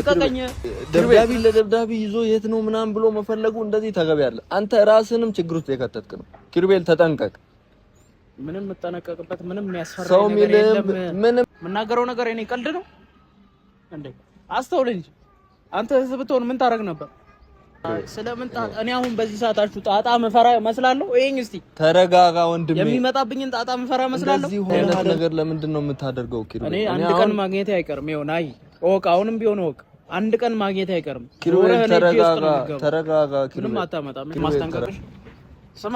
ልቀቀኝ። ደብዳቤ ለደብዳቤ ይዞ የት ነው ምናምን ብሎ መፈለጉ እንደዚህ ተገቢ አይደለም። አንተ ራስንም ችግር ውስጥ የከተትክ ነው። ኪሩቤል ተጠንቀቅ። ምንም የምጠነቀቅበት ምንም የሚያስፈራ ነገር የለም። ምንም የምናገረው ነገር እኔ ቀልድ ነው እንዴ? አስተውል እንጂ አንተ ህዝብ ብትሆን ምን ታረግ ነበር? ስለምን እኔ አሁን በዚህ ሰዓታችሁ ጣጣ መፈራ መስላለሁ? እይኝ እስቲ ተረጋጋ ወንድሜ። የሚመጣብኝን ጣጣ መፈራ መስላለሁ? እንደዚህ ሆነ ነገር ለምንድን ነው የምታደርገው ኪሩቤል? እኔ አንድ ቀን ማግኘት አይቀርም። ይሁን አይ ኦቅ አሁንም ቢሆን ኦቅ አንድ ቀን ማግኘት አይቀርም። ኪሩቤል ተረጋጋ ኪሩቤል። ምንም አታመጣም። ማስጠንቀቅሽ ስማ፣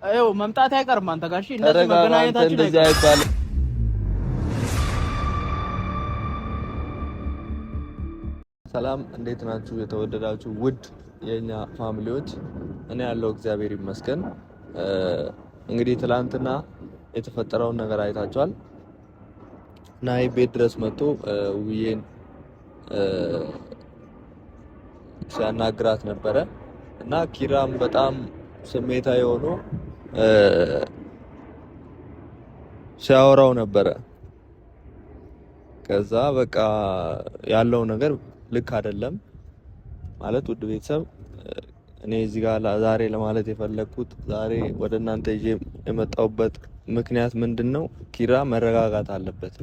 አይው መምጣት አይቀርም አንተ ጋር። እሺ እንደዚህ መገናኘታችን እንደዚህ አይባልም። ሰላም እንዴት ናችሁ? የተወደዳችሁ ውድ የኛ ፋሚሊዎች፣ እኔ ያለው እግዚአብሔር ይመስገን። እንግዲህ ትላንትና የተፈጠረውን ነገር አይታችኋል። ናይ ቤት ድረስ መጥቶ ውዬን ሲያናግራት ነበረ እና ኪራም በጣም ስሜታዊ ሆኖ ሲያወራው ነበረ። ከዛ በቃ ያለው ነገር ልክ አይደለም ማለት ውድ ቤተሰብ፣ እኔ እዚህ ጋር ዛሬ ለማለት የፈለኩት ዛሬ ወደ እናንተ ይዤ የመጣሁበት ምክንያት ምንድነው? ኪራ መረጋጋት አለበት።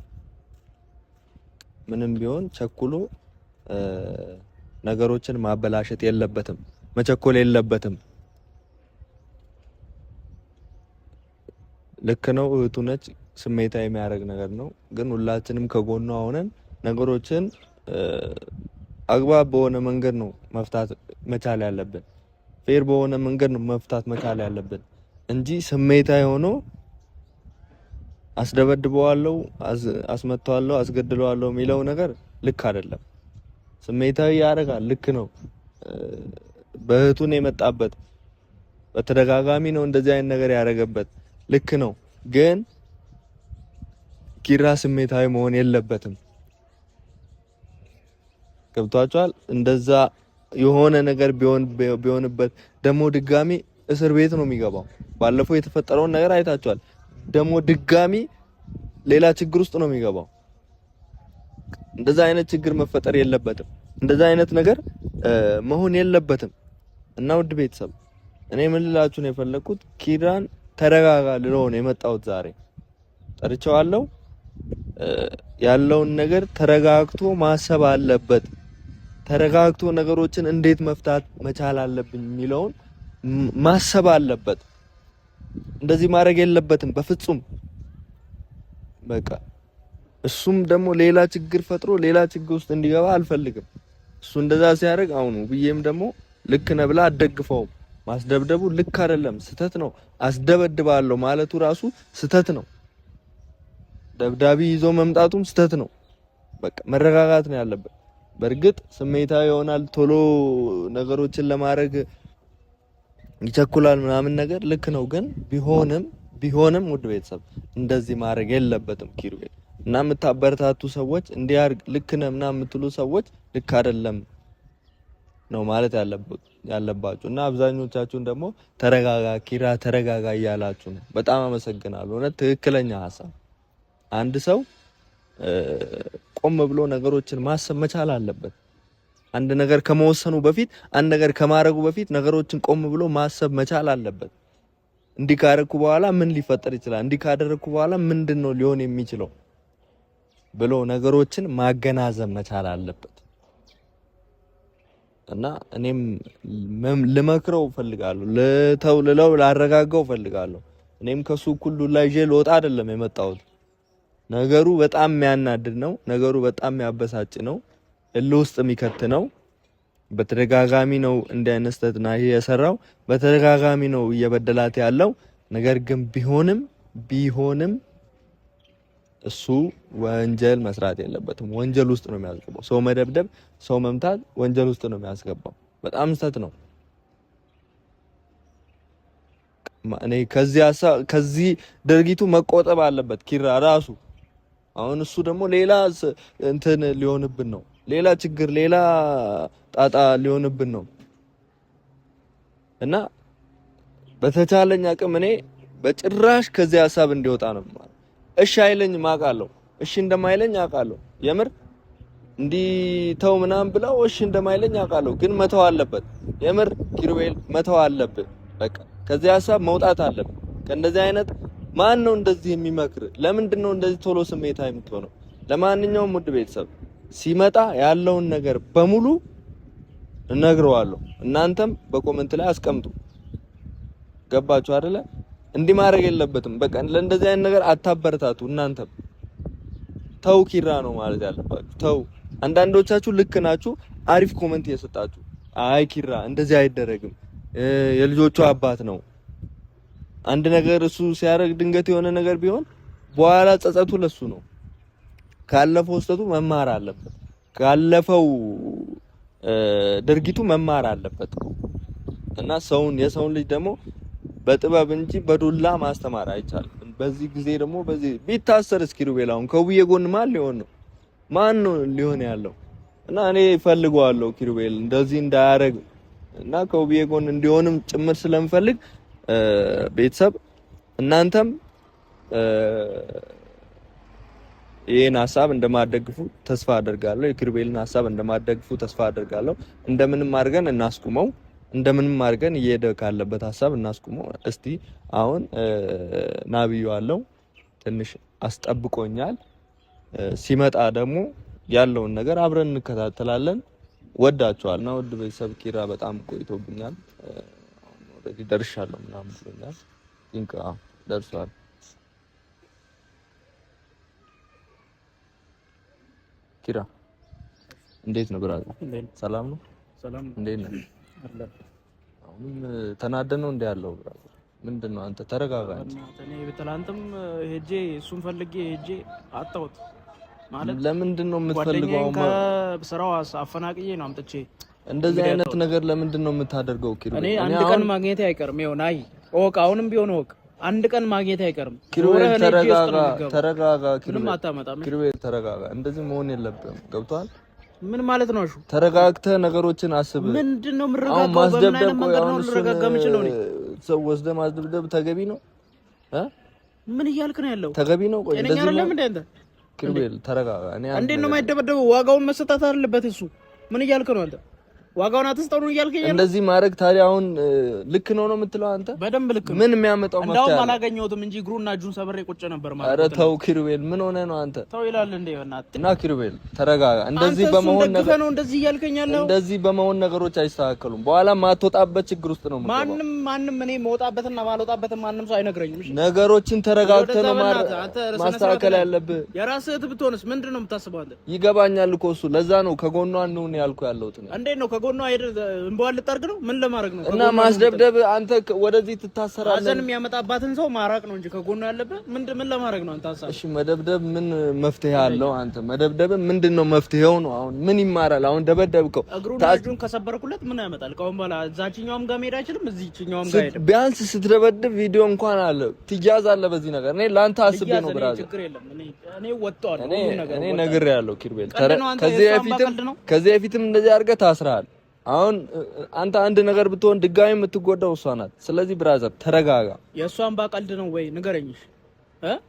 ምንም ቢሆን ቸኩሎ ነገሮችን ማበላሸት የለበትም፣ መቸኮል የለበትም። ልክ ነው፣ እህቱ ነች፣ ስሜታዊ የሚያደርግ ነገር ነው። ግን ሁላችንም ከጎኗ ሆነን ነገሮችን አግባብ በሆነ መንገድ ነው መፍታት መቻል ያለብን። ፌር በሆነ መንገድ ነው መፍታት መቻል ያለብን እንጂ ስሜታዊ ሆኖ አስደበድበዋለሁ፣ አስመታዋለሁ፣ አስገድለዋለሁ የሚለው ነገር ልክ አይደለም። ስሜታዊ ያደርጋል፣ ልክ ነው። በእህቱን የመጣበት በተደጋጋሚ ነው እንደዚህ አይነት ነገር ያደረገበት፣ ልክ ነው። ግን ኪራ ስሜታዊ መሆን የለበትም። ገብቷቸዋል። እንደዛ የሆነ ነገር ቢሆንበት ደግሞ ድጋሚ እስር ቤት ነው የሚገባው። ባለፈው የተፈጠረውን ነገር አይታችኋል። ደግሞ ድጋሚ ሌላ ችግር ውስጥ ነው የሚገባው። እንደዛ አይነት ችግር መፈጠር የለበትም። እንደዛ አይነት ነገር መሆን የለበትም። እና ውድ ቤተሰብ እኔ ምን ልላችሁ ነው የፈለኩት፣ ኪራን ተረጋጋ ልለው ነው የመጣሁት። ዛሬ ጠርቼዋለሁ። ያለውን ነገር ተረጋግቶ ማሰብ አለበት። ተረጋግቶ ነገሮችን እንዴት መፍታት መቻል አለብኝ የሚለውን ማሰብ አለበት። እንደዚህ ማድረግ የለበትም በፍጹም። በቃ እሱም ደግሞ ሌላ ችግር ፈጥሮ ሌላ ችግር ውስጥ እንዲገባ አልፈልግም። እሱ እንደዛ ሲያደርግ አሁን ብዬም ደግሞ ልክ ነህ ብላ አትደግፈውም። ማስደብደቡ ልክ አይደለም፣ ስህተት ነው። አስደበድባለሁ ማለቱ ራሱ ስህተት ነው። ደብዳቤ ይዞ መምጣቱም ስህተት ነው። በቃ መረጋጋት ነው ያለበት። በእርግጥ ስሜታዊ ይሆናል፣ ቶሎ ነገሮችን ለማድረግ ይቸኩላል ምናምን ነገር ልክ ነው። ግን ቢሆንም ውድ ቤተሰብ እንደዚህ ማድረግ የለበትም ኪሩቤል። እና የምታበረታቱ ሰዎች እንዲያርግ ልክ ነህ ምናምን የምትሉ ሰዎች ልክ አይደለም ነው ማለት ያለባችሁ። እና አብዛኞቻችሁን ደግሞ ተረጋጋ ኪራ ተረጋጋ እያላችሁ ነው። በጣም አመሰግናለሁ። እውነት ትክክለኛ ሀሳብ። አንድ ሰው ቆም ብሎ ነገሮችን ማሰብ መቻል አለበት። አንድ ነገር ከመወሰኑ በፊት፣ አንድ ነገር ከማድረጉ በፊት ነገሮችን ቆም ብሎ ማሰብ መቻል አለበት። እንዲህ ካደረኩ በኋላ ምን ሊፈጠር ይችላል፣ እንዲህ ካደረኩ በኋላ ምንድነው ሊሆን የሚችለው ብሎ ነገሮችን ማገናዘብ መቻል አለበት። እና እኔም ልመክረው ፈልጋለሁ፣ ላረጋጋው ፈልጋለሁ። እኔም ከሱ ሁሉ ላይ ይዤ ልወጣ አይደለም የመጣሁት። ነገሩ በጣም የሚያናድድ ነው። ነገሩ በጣም የሚያበሳጭ ነው። እልህ ውስጥ የሚከት ነው። በተደጋጋሚ ነው እንዲህ አይነት ስህተት ይሄ የሰራው። በተደጋጋሚ ነው እየበደላት ያለው። ነገር ግን ቢሆንም እሱ ወንጀል መስራት የለበትም። ወንጀል ውስጥ ነው የሚያስገባው። ሰው መደብደብ፣ ሰው መምታት ወንጀል ውስጥ ነው የሚያስገባው። በጣም ስህተት ነው። እኔ ከዚህ ድርጊቱ መቆጠብ አለበት ኪራ ራሱ። አሁን እሱ ደግሞ ሌላ እንትን ሊሆንብን ነው፣ ሌላ ችግር፣ ሌላ ጣጣ ሊሆንብን ነው። እና በተቻለኝ አቅም እኔ በጭራሽ ከዚህ ሀሳብ እንዲወጣ ነው ማለት። እሺ አይለኝም አውቃለሁ፣ እሺ እንደማይለኝ አውቃለሁ። የምር እንዲህ ተው ምናምን ብለው እሺ እንደማይለኝ አውቃለሁ፣ ግን መተው አለበት። የምር ኪሩቤል መተው አለብህ። በቃ ከዚህ ሀሳብ መውጣት አለብህ። ከእንደዚህ አይነት ማን ነው እንደዚህ የሚመክር? ለምንድን ነው እንደዚህ ቶሎ ስሜታዊ የምትሆነው? ለማንኛውም ውድ ቤተሰብ ሲመጣ ያለውን ነገር በሙሉ እነግረዋለሁ። እናንተም በኮሜንት ላይ አስቀምጡ። ገባችሁ አይደለ? እንዲህ ማድረግ የለበትም። በቃ ለእንደዚህ አይነት ነገር አታበረታቱ። እናንተም ተው ኪራ ነው ማለት ያለባችሁ። ተው። አንዳንዶቻችሁ ልክ ናችሁ፣ አሪፍ ኮሜንት እየሰጣችሁ አይ ኪራ እንደዚህ አይደረግም፣ የልጆቹ አባት ነው። አንድ ነገር እሱ ሲያደርግ ድንገት የሆነ ነገር ቢሆን በኋላ ጸጸቱ ለሱ ነው። ካለፈው ስህተቱ መማር አለበት። ካለፈው ድርጊቱ መማር አለበት እና የሰውን ልጅ ደግሞ በጥበብ እንጂ በዱላ ማስተማር አይቻልም። በዚህ ጊዜ ደግሞ በዚህ ቢታሰር ኪሩቤል አሁን ከውብዬ ጎን ማን ነው ሊሆን ያለው? እና እኔ እፈልገዋለሁ ኪሩቤል እንደዚህ እንዳያረግ እና ከውብዬ ጎን እንዲሆንም ጭምር ስለምፈልግ ቤተሰብ እናንተም ይሄን ሐሳብ እንደማደግፉ ተስፋ አደርጋለሁ። የኪሩቤልን ሐሳብ እንደማደግፉ ተስፋ አደርጋለሁ። እንደምንም አድርገን እናስቁመው። እንደምንም አድርገን እየሄደ ካለበት ሐሳብ እናስቁመው። እስቲ አሁን ናብዩ አለው ትንሽ አስጠብቆኛል። ሲመጣ ደግሞ ያለውን ነገር አብረን እንከታተላለን። ወዳቸዋል እና ውድ ቤተሰብ ኪራ በጣም ቆይቶብኛል። አሁን ኦልሬዲ ደርሻለሁ ምናምን ብሎኛል። ኢንካ ደርሷል። ኪራ እንዴት ነው ብራዘር? ሰላም ነው? ሰላም እንዴት ነው? አሁንም ተናደህ ነው እንዴ ያለው ብራዘር? ምንድነው አንተ ተረጋጋ እንጂ። እኔ በትላንትም ሄጄ እሱን ፈልጌ ሄጄ አጣሁት ማለት ለምንድን ነው የምትፈልገው? ከስራው አፈናቅዬ ነው አምጥቼ እንደዚህ አይነት ነገር ለምንድን ነው የምታደርገው? ኪሩቤል እኔ አንድ ቀን ማግኘት አይቀርም። ይኸው ናይ ኦቅ አሁንም ቢሆን ኦቅ አንድ ቀን ማግኘት አይቀርም። ኪሩቤል ተረጋጋ። ኪሩቤል ተረጋጋ። እንደዚህ መሆን የለብህም። ገብቶሃል? ምን ማለት ነው? እሺ ተረጋግተህ ነገሮችን አስብ። ምንድነው የምረጋጋው? በምን አይነት መንገድ ነው ልረጋጋ የምችለው? እኔ ሰው ወስደህ ማስደብደብ ተገቢ ነው? ምን እያልክ ነው ያለው? ተገቢ ነው? ቆይ እንደዚህ ነው ለምን እንደ ኪሩቤል ተረጋጋ። እኔ እንዴት ነው የማይደበደበው? ዋጋውን መሰጣት አለበት እሱ። ምን እያልክ ነው አንተ? ዋጋውን አትስጠው ነው እያልከኝ ያለው? እንደዚህ ማድረግ ታዲያ አሁን ልክ ነው የምትለው አንተ? በደንብ ልክ ነው። ምን የሚያመጣው መፍትሄ? እንደውም አላገኘሁትም እንጂ እግሩና እጁን ሰብሬ ቁጭ ነበር ማለት ነው። ኧረ ተው ኪሩቤል፣ ምን ሆነህ ነው አንተ? ተው ይላል እንዴ በእናትህ። እና ኪሩቤል ተረጋጋ። እንደዚህ በመሆን ነገር ነው እንደዚህ እያልከኝ ያለው? እንደዚህ በመሆን ነገሮች አይስተካከሉም። በኋላ ማትወጣበት ችግር ውስጥ ነው የምትገባው። ማንም እኔ መውጣበትና ማልወጣበትን ማንም ሰው አይነግረኝም። እሺ ነገሮችን ተረጋግተህ ነው ማስተካከል ያለብህ። የራስህ እህት ብትሆንስ ምንድን ነው የምታስበው አንተ? ይገባኛል እኮ እሱ። ለዛ ነው ከጎኗ እንሁን ያልኩ ያለሁት። እንዴት ነው ከጎኗ እንበዋል ልጠርግ ነው? ምን ለማድረግ ነው? እና ማስደብደብ አንተ ወደዚህ ትታሰራለህ። አዘን የሚያመጣባትን ሰው ማራቅ ነው እንጂ ከጎኑ ያለበት ምን ለማድረግ ነው አንተ ሐሳብ? እሺ መደብደብ ምን መፍትሄ አለው? አንተ መደብደብ ምንድነው መፍትሄው ነው? አሁን ምን ይማራል? አሁን ደበደብከው፣ እግሩን እጁን ከሰበርኩለት ምን ያመጣል? ከአሁን በኋላ እዛችኛውም ጋር መሄድ አይችልም፣ እዚህኛውም ጋር ሄደ። ቢያንስ ስትደበድብ ቪዲዮ እንኳን አለ ትያዛለህ በዚህ ነገር። እኔ ላንተ አስቤ ነው ብራዘር። ችግር የለም እኔ ወጣሁ። እኔ ነግሬሃለሁ ኪሩቤል። ከዚህ በፊትም እንደዚህ አድርገህ ታስረሃል። አሁን አንተ አንድ ነገር ብትሆን ድጋሚ የምትጎዳው እሷ ናት። ስለዚህ ብራዘር ተረጋጋ። የእሷን ባቀልድ ነው ወይ ንገረኝ።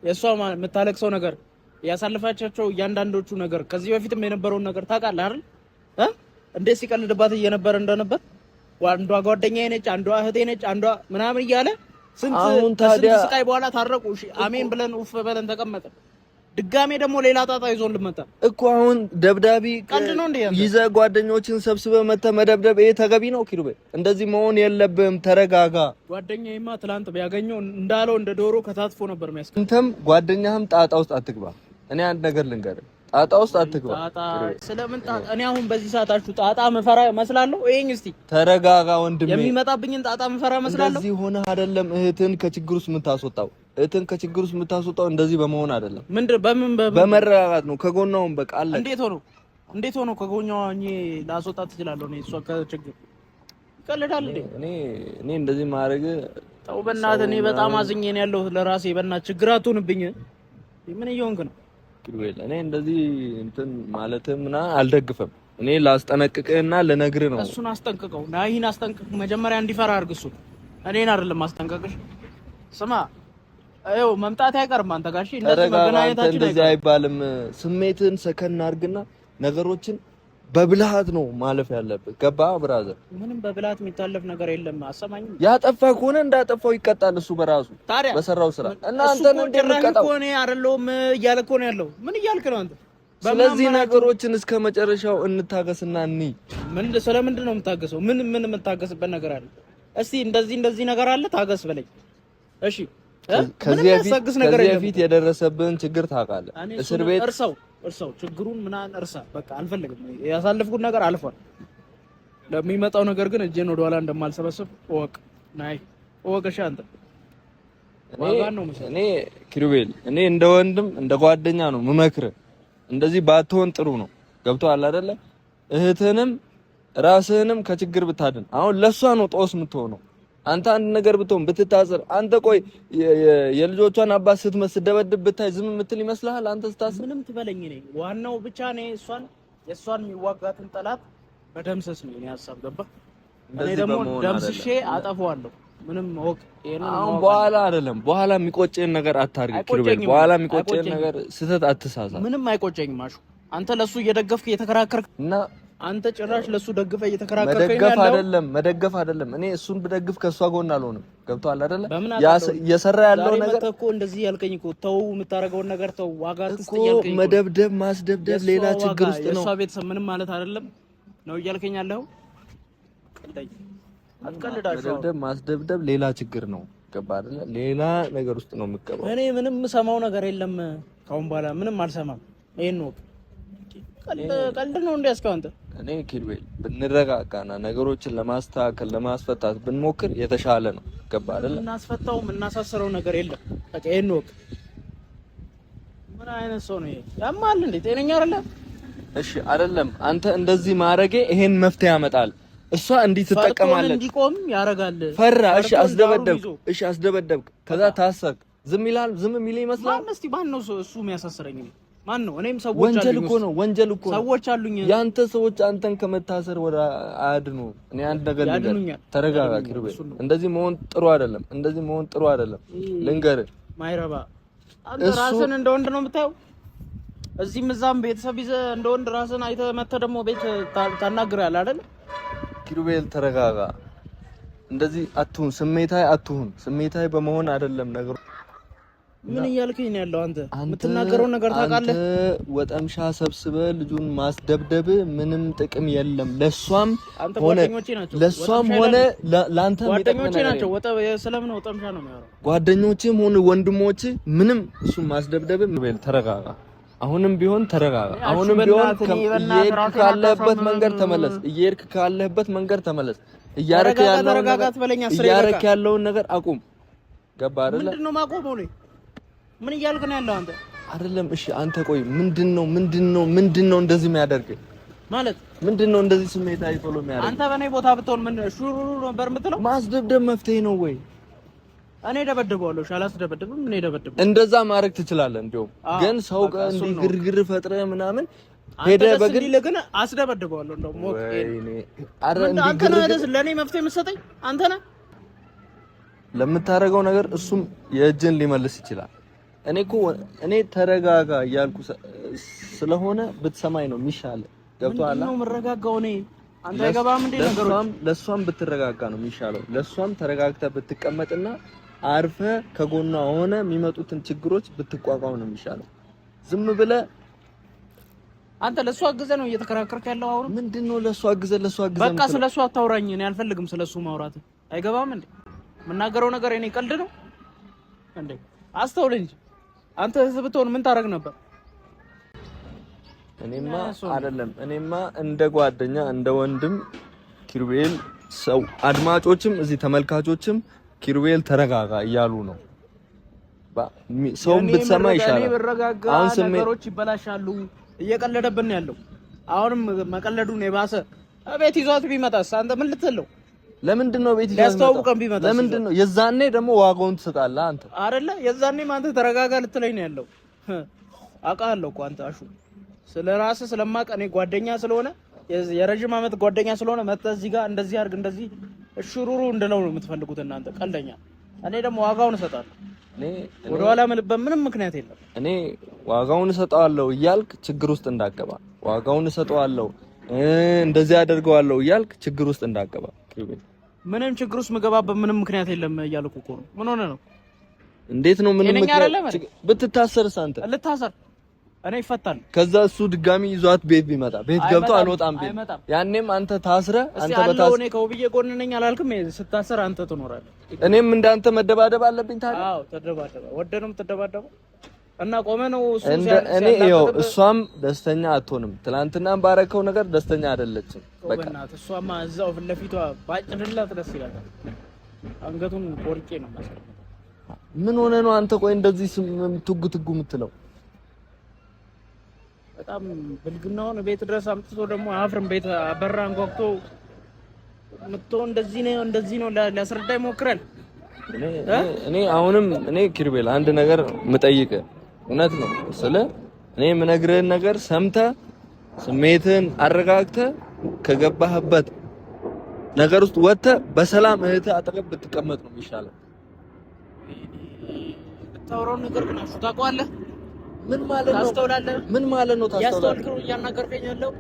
የእሷ የምታለቅሰው ነገር ያሳልፋቻቸው እያንዳንዶቹ ነገር ከዚህ በፊትም የነበረውን ነገር ታውቃለህ አይደል? እንዴት ሲቀልድባት እየነበረ እንደነበር አንዷ ጓደኛዬ ነች፣ አንዷ እህቴ ነች፣ አንዷ ምናምን እያለ ስንት ስቃይ በኋላ ታረቁ። እሺ አሜን ብለን ኡፍ ብለን ተቀመጥን። ድጋሜ ደግሞ ሌላ ጣጣ ይዞን ልመጣ እኮ። አሁን ደብዳቤ ይዘህ ጓደኞችን ሰብስበህ መተህ መደብደብ ይሄ ተገቢ ነው ኪሩቤል? እንደዚህ መሆን የለብህም። ተረጋጋ። ጓደኛዬማ ትላንት ቢያገኘው እንዳለው እንደ ዶሮ ከታትፎ ነበር የሚያስቀር። አንተም ጓደኛህም ጣጣ ውስጥ አትግባ። እኔ አንድ ነገር ልንገርህ፣ ጣጣ ውስጥ አትግባ። ስለምን ጣጣ? እኔ አሁን በዚህ ሰዓታችሁ ጣጣ መፈራ መስላለሁ? ይሄን እስቲ ተረጋጋ ወንድሜ። የሚመጣብኝን ጣጣ መፈራ መስላለሁ? እንደዚህ ሆነህ አይደለም እህትን ከችግር ውስጥ የምታስወጣው። እህትን ከችግር ውስጥ የምታስወጣው እንደዚህ በመሆን አይደለም። በመረጋጋት ነው። ከጎኗውን በቃ አለ። እንዴት ሆኖ ከጎኛዋ እኔ ላስወጣት ትችላለሁ? እኔ እሷ ከችግር ይቀልዳል እንዴ? እኔ እንደዚህ ማድረግ ተው በእናትህ። እኔ በጣም አዝኜ ነው ያለሁት ለራሴ። በእናትህ ችግር አትሁንብኝ። ምን እየሆንክ ነው ኪሩቤል? እኔ እንደዚህ እንትን ማለትም እና አልደግፈም። እኔ ላስጠነቅቅህና ልነግርህ ነው። እሱን አስጠንቅቀው፣ ናሂን አስጠንቅቅ። መጀመሪያ እንዲፈራ አድርግ። እሱ እኔን አይደለም አስጠንቀቅሽ። ስማ አይው መምጣት አይቀርም። አንተ ጋር እሺ፣ እንደዚህ መገናኘታችን እንደዚህ አይባልም። ስሜትን ሰከን አድርግና ነገሮችን በብልሃት ነው ማለፍ ያለበት። ገባ ብራዘር? ምንም በብልሃት የሚታለፍ ነገር የለም። አሰማኝ። ያጠፋ ከሆነ እንዳጠፋው ይቀጣል እሱ በራሱ በሰራው ስራ እና አንተን እንደምትቀጣው እኮ ነው አይደለም እያለ እኮ ነው ያለው። ምን እያልክ ነው አንተ? ስለዚህ ነገሮችን እስከ መጨረሻው እንታገስና እንይ። ስለምንድን ነው የምታገሰው? ምን የምታገስበት ነገር አለ? እስቲ እንደዚህ ነገር አለ ታገስ በለኝ። እሺ ከዚህ በፊት የደረሰብን ችግር ታውቃለህ። እስር ቤት እርሳው ችግሩን ምናምን እርሳ። በቃ አልፈልግም። ያሳለፍኩት ነገር አልፏል። ለሚመጣው ነገር ግን እጄን ወደ ኋላ እንደማልሰበስብ እወቅ። እሺ አንተ እኔ ኪሩቤል እንደ ወንድም እንደ ጓደኛ ነው የምመክርህ። እንደዚህ ባትሆን ጥሩ ነው። ገብቶሃል አይደለ? እህትህንም ራስህንም ከችግር ብታድን። አሁን ለሷ ነው ጦስ የምትሆነው። አንተ አንድ ነገር ብትሆን ብትታሰር፣ አንተ ቆይ የልጆቿን አባት ስትደበድብ ብታይ ዝም የምትል ይመስልሃል? አንተ ስታስር ምንም ትበለኝ ነኝ። ዋናው ብቻ ነው የእሷን የሚዋጋትን ጠላት በደምሰስ ነው የሀሳብ ገባ። እኔ ደግሞ ደምስሼ አጠፋዋለሁ። ምንም ወቅ አሁን በኋላ የሚቆጨን ነገር አታርግ ኪሩቤል። በኋላ የሚቆጨን ነገር ስህተት አትሳሳ። ምንም አይቆጨኝም። አሹ አንተ ለሱ እየደገፍክ እየተከራከርክ እና አንተ ጭራሽ ለሱ ደግፈህ እየተከራከርከኝ ያለው መደገፍ አይደለም። እኔ እሱን ብደግፍ ከሷ ጎን አልሆንም። ገብቶሃል አይደለ? እየሰራ ያለው ነገር እኮ እንደዚህ ያልከኝ እኮ ተው፣ የምታረገውን ነገር ተው፣ ዋጋ አትስጥ ያልከኝ እኮ መደብደብ ማስደብደብ ሌላ ችግር ውስጥ ነው። የሷ ቤተሰብ ምንም ማለት አይደለም ነው እያልከኝ ያለው። መደብደብ ማስደብደብ ሌላ ችግር ነው። ገባ አይደለ? ሌላ ነገር ውስጥ ነው የምትገባው። እኔ ምንም ሰማው ነገር የለም። ካሁን በኋላ ምንም አልሰማም። ይሄን ነው ቀልድ ነው እንዲያስከው አንተ። እኔ ኪሩቤል ብንረጋጋና ነገሮችን ለማስተካከል ለማስፈታት ብንሞክር የተሻለ ነው። ገባ አይደለ? እናስፈታው እናሳስረው ነገር የለም። በቃ ይሄን ነው። ምን አይነት ሰው ነው ይሄ? ያማል እንዴ? ጤነኛ አይደለም። እሺ አይደለም። አንተ እንደዚህ ማረጌ ይሄን መፍትሄ ያመጣል። እሷ እንዲህ ትጠቀማለች። እንዲቆም ያረጋል። ፈራ። እሺ አስደበደብክ። ከዛ ታሰርክ። ዝም ይላል? ዝም የሚል ይመስላል? ማን ነው እሱ የሚያሳስረኝ? ማን ነው? እኔም ሰዎች አሉኝ። ወንጀል እኮ ነው። ሰዎች አሉኝ። ያንተ ሰዎች አንተን ከመታሰር ወደ አያድኑ። እኔ አንድ ነገር ልንገርህ፣ ተረጋጋ ኪሩቤል። እንደዚህ መሆን ጥሩ አይደለም። ልንገርህ ማይረባ አንተ ራስን እንደ ወንድ ነው የምታየው። እዚህም እዛም ቤተሰብ ይዘህ እንደ ወንድ ራስን አይተህ መተህ ደግሞ ቤት ታናግራለህ አይደል? ኪሩቤል ተረጋጋ። እንደዚህ አትሁን፣ ስሜታዊ በመሆን አይደለም ነገሩ። ምን እያልከኝ ነው ያለው? አንተ የምትናገረው ነገር ታውቃለህ? አንተ ወጠምሻ ሰብስበህ ልጁን ማስደብደብ ምንም ጥቅም የለም። ለሷም ሆነ ላንተ ጓደኞቼ ናቸው። ስለምን ወጠምሻ ነው የሚያወራው? ጓደኞችም ሆነ ወንድሞች ምንም እሱን ማስደብደብ። ተረጋጋ። አሁንም ቢሆን ተረጋጋ። አሁንም ቢሆን እየሄድክ ካለህበት መንገድ ተመለስ። እያረክ ያለውን ነገር አቁም። ገባ አይደለ? ምንድነው ማቆመው ነው? ምን እያልክ ነው ያለው አንተ? አይደለም። እሺ አንተ ቆይ ምንድነው እንደዚህ የሚያደርግ ማለት ምንድነው? እንደዚህ ስሜታዊ ቶሎ የሚያደርግ አንተ በእኔ ቦታ ብትሆን ምን ሹሩ ነበር የምትለው? ማስደብደብ መፍትሄ ነው ወይ? እኔ ደበደበዋለሁ። አላስደበደብም። እኔ ደበደበ እንደዛ ማድረግ ትችላለህ። እንደውም ግን ሰው ጋር እንዲህ ግርግር ፈጥረህ ምናምን ሄደህ በግል ግን አስደበደበዋለሁ። እንደውም አንተ ነህ ለእኔ መፍትሄ የምትሰጠኝ አንተ ነህ። ለምታደርገው ነገር እሱም የእጅን ሊመልስ ይችላል። እኔ ተረጋጋ እያልኩ ስለሆነ ብትሰማኝ ነው የሚሻለው። ገብቶሃል? ነው የምረጋጋው እኔ። አንተ አይገባም እንዴ ነገሮች? ለሷም ብትረጋጋ ነው የሚሻለው። ለሷም ተረጋግተህ ብትቀመጥና አርፈህ ከጎኗ ሆነ የሚመጡትን ችግሮች ብትቋቋም ነው የሚሻለው። ዝም ብለህ አንተ ለሷ አግዘህ ነው እየተከራከርክ ያለው። አሁን ምንድነው ለሷ አግዘህ በቃ ስለሷ አታውራኝ። እኔ አልፈልግም ስለሱ ማውራት። አይገባም እንዴ? የምናገረው ነገር እኔ ቀልድ ነው እንዴ? አስተውል እንጂ አንተ ብትሆን ምን ታረግ ነበር? እኔማ እንደ ጓደኛ እንደ ወንድም ኪሩቤል፣ ሰው አድማጮችም እዚህ ተመልካቾችም ኪሩቤል ተረጋጋ እያሉ ነው። ሰውም ብትሰማ ይሻላል። አሁን ነገሮች ይበላሻሉ። እየቀለደብን ያለው አሁንም መቀለዱን የባሰ ቤት ይዟት ቢመጣስ አንተ ምን ልትለው? ለምንድን ነው ቤት ሊያስተዋውቀን ቢመጣ? ለምንድን ነው የዛኔ ደግሞ ዋጋውን ትሰጣለህ አንተ አይደለ? የዛኔ አንተ ተረጋጋ ልትለኝ ነው ያለው። አውቃለሁ እኮ አንተ አሹ ስለራስህ ስለማውቅ እኔ ጓደኛ ስለሆነ የረጅም ዓመት ጓደኛ ስለሆነ መተህ እዚህ ጋር እንደዚህ አድርግ እንደዚህ እሽሩሩ እንደለው ነው የምትፈልጉት እናንተ ቀልደኛ። እኔ ደግሞ ዋጋውን እሰጣለሁ። ወደ ኋላ መልበም ምንም ምክንያት የለም። እኔ ዋጋውን እሰጠዋለሁ እያልክ ችግር ውስጥ እንዳገባ ዋጋውን እሰጠዋለሁ እንደዚህ አደርገዋለሁ እያልክ ችግር ውስጥ እንዳገባ ምንም ችግር ውስጥ መገባበት ምንም ምክንያት የለም እያልኩ እኮ ነው። ምን ሆነ ነው? እንዴት ነው ምንም ምክንያት ብትታሰርስ አንተ ልታሰር እኔ ይፈታል። ከዛ እሱ ድጋሚ ይዟት ቤት ቢመጣ ቤት ገብቶ አልወጣም ቤት ያኔም አንተ ታስረ አንተ በታስ እኔ ከውብዬ ጎን ነኝ አላልክም? ስታሰር አንተ ትኖራለህ። እኔም እንዳንተ መደባደብ አለብኝ ታዲያ? አዎ ተደባደባ ወደንም ተደባደባ እና ቆመ ነው እሱ እኔ ይኸው እሷም ደስተኛ አትሆንም። ትናንትናም ባረከው ነገር ደስተኛ አይደለችም። በቃ እሷማ እዛው ፊት ለፊቷ ባጭድላት ደስ ይላል። አንገቱን ቆርጬ ነው ማስቀመጥ። ምን ሆነ ነው አንተ? ቆይ እንደዚህ ትጉ የምትለው በጣም ብልግናውን ቤት ድረስ አምጥቶ ደግሞ አፍርም ቤት አበራ አንኳኩቶ መጥቶ እንደዚህ ነው ሊያስረዳ ይሞክራል። እኔ አሁንም ኪሩቤል አንድ ነገር ምጠይቅ እውነት ነው ስለ እኔ የምነግርህን ነገር ሰምተህ ስሜትህን አረጋግተህ ከገባህበት ነገር ውስጥ ወጥተህ በሰላም እህትህ አጠገብ ብትቀመጥ ነው የሚሻለው። ታውራውን ነገር ግን ታውቀዋለህ። ምን ማለት ነው? ታስተውላለህ? ምን ማለት ነው? ታስተውላለህ? ያስተውልከው እያናገርከኝ ያለው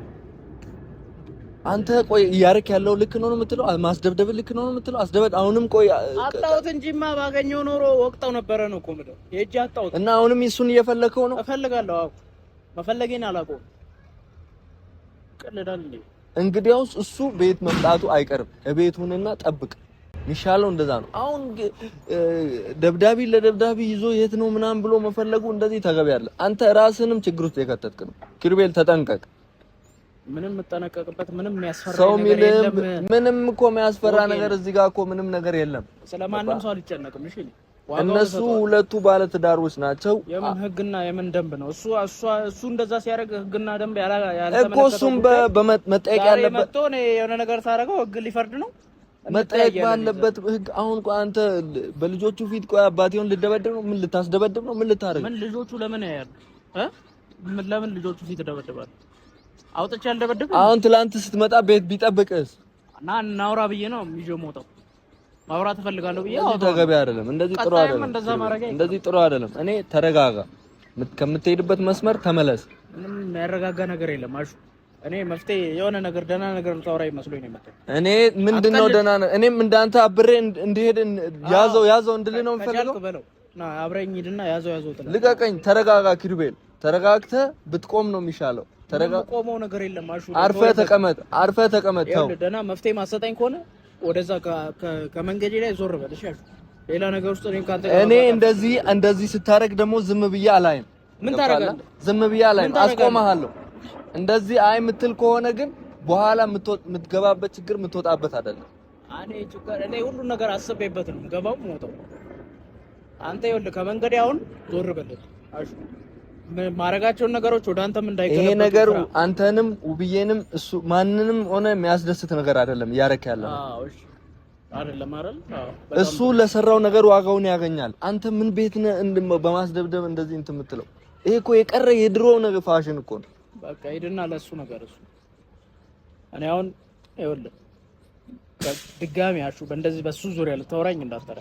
አንተ ቆይ እያደረክ ያለው ልክ ነው የምትለው? ማስደብደብ ልክ ነው የምትለው? አስደበድ አሁንም ቆይ አጣሁት እንጂማ ባገኘው ኖሮ ወቅታው ነበረ ነው እኮ የምለው። የእጅ አጣሁት እና አሁንም እሱን እየፈለከው ነው? እፈልጋለሁ። አዎ መፈለጌን አላውቀውም። ቀልዳል እንዴ? እንግዲያውስ እሱ ቤት መምጣቱ አይቀርም። እቤቱንና ጠብቅ። ሚሻለው እንደዛ ነው። አሁን ደብዳቤ ለደብዳቤ ይዞ የት ነው ምናምን ብሎ መፈለጉ እንደዚህ ተገቢ አይደለም። አንተ ራስህንም ችግር ውስጥ የከተትክ ነው። ኪሩቤል ተጠንቀቅ። ምንም መጠነቀቅበት ምንም የሚያስፈራ ነገር የለም። ምንም እኮ የሚያስፈራ ነገር እዚህ ጋር እኮ ምንም ነገር የለም። ስለማንም ሰው አልጨነቅም። እሺ እነሱ ሁለቱ ባለ ትዳሮች ናቸው። የምን ህግና የምን ደንብ ነው? እሱ እንደዛ ሲያደርግ ህግና ደንብ እኮ እሱም በመጠየቅ ያለበት የሆነ ነገር ታደርገው ህግ ሊፈርድ ነው መጠየቅ ባለበት ህግ። አሁን ቆይ አንተ በልጆቹ ፊት ቆይ አባቴውን ልደበድብ ነው? ምን ልታስደበድብ ነው? ምን ልታረግ? ምን ልጆቹ ለምን ያያሉ? ለምን ልጆቹ ፊት ደበደባል? አውጥቼ አልደበደብም። አሁን ትላንት ስትመጣ ቤት ቢጠብቅስ? እና እናውራ ብዬ ነው ይዤው የምወጣው። ማውራት እፈልጋለሁ ብዬ አውጣው። ተገቢ አይደለም። እንደዚህ ጥሩ አይደለም። እንደዚህ ጥሩ አይደለም። እኔ ተረጋጋ። ከምትሄድበት መስመር ተመለስ። ምንም ያረጋጋ ነገር የለም አሹ። እኔ መፍትሄ የሆነ ነገር ደህና ነገር ታወራኝ መስሎኝ ነው የመጣው። እኔ ምንድነው ደህና ነው? እኔም እንዳንተ አብሬ እንድሄድ ያዘው እንድልህ ነው የምፈልገው። ና አብረኝ ሂድና ያዘው ጥላ። ልቀቀኝ። ተረጋጋ ኪሩቤል። ተረጋግተህ ብትቆም ነው የሚሻለው። ቆመው ነገር የለም አሹ። አርፈህ ተቀመጥ። ተው ደህና መፍትሄ ማሰጠኝ ከሆነ ወደዛ ከመንገዴ ላይ ዞር በል እሺ አሹ። ሌላ ነገር ውስጥ እኔ እንደዚህ ስታረግ ደግሞ ዝም ብዬ አላይም። ምን ታረጋለህ? ዝም ብዬ አላይም። አስቆምሃለሁ። እንደዚህ አይ የምትል ከሆነ ግን በኋላ የምትገባበት ችግር የምትወጣበት አይደለም። እኔ ሁሉ ነገር አስቤበት ነው ገባው ሞተው። አንተ ይኸውልህ ከመንገዴ አሁን ዞር በል አሹ። ማረጋቸውን ነገሮች ወደ አንተም እንዳይከለከሉ። ይሄ ነገር አንተንም ውብዬንም እሱ ማንንም ሆነ የሚያስደስት ነገር አይደለም እያረክ ያለው። አዎ እሺ አይደለም አይደል? እሱ ለሰራው ነገር ዋጋውን ያገኛል። አንተ ምን ቤት ነህ በማስደብደብ እንደዚህ እንትን የምትለው? ይሄ እኮ የቀረ የድሮ ነገር ፋሽን እኮ ነው። በቃ ሂድና ለሱ ነገር እሱ እኔ አሁን ይኸውልህ ድጋሚ አሹ በእንደዚህ በሱ ዙሪያ ልታወራኝ እንዳትጠራ።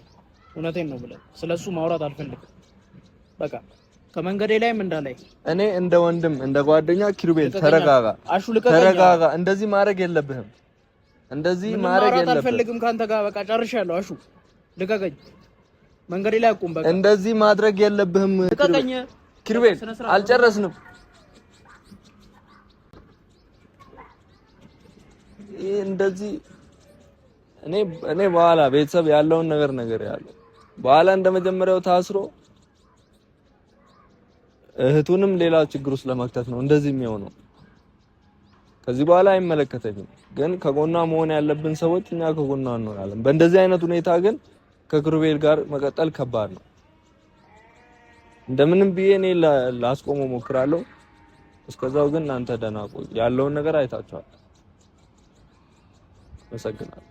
እውነቴን ነው ብለህ ስለሱ ማውራት አልፈልግም። በቃ ከመንገዴ ላይም እንዳላይ እኔ እንደ ወንድም እንደ ጓደኛ ኪሩቤል ተረጋጋ። አሹ ልቀቀኝ። ተረጋጋ። እንደዚህ ማድረግ የለብህም። እንደዚህ ማድረግ የለብህም። አልፈልግም ካንተ ጋር በቃ ጨርሻለሁ። አሹ ልቀቀኝ። መንገዴ ላይ አቁም። በቃ እንደዚህ ማድረግ የለብህም። ልቀቀኝ ኪሩቤል። አልጨረስንም። እንደዚህ እኔ በኋላ ቤተሰብ ያለውን ነገር ያለው በኋላ እንደመጀመሪያው ታስሮ እህቱንም ሌላ ችግር ውስጥ ለመክተት ነው እንደዚህ የሚሆነው። ከዚህ በኋላ አይመለከተኝም። ግን ከጎኗ መሆን ያለብን ሰዎች እኛ ከጎኗ እንሆናለን። በእንደዚህ አይነት ሁኔታ ግን ከኪሩቤል ጋር መቀጠል ከባድ ነው። እንደምንም ብዬ እኔ ላስቆመው ሞክራለሁ። እስከዛው ግን እናንተ ደህና ቆዩ። ያለውን ነገር አይታችኋል። መሰግናለሁ።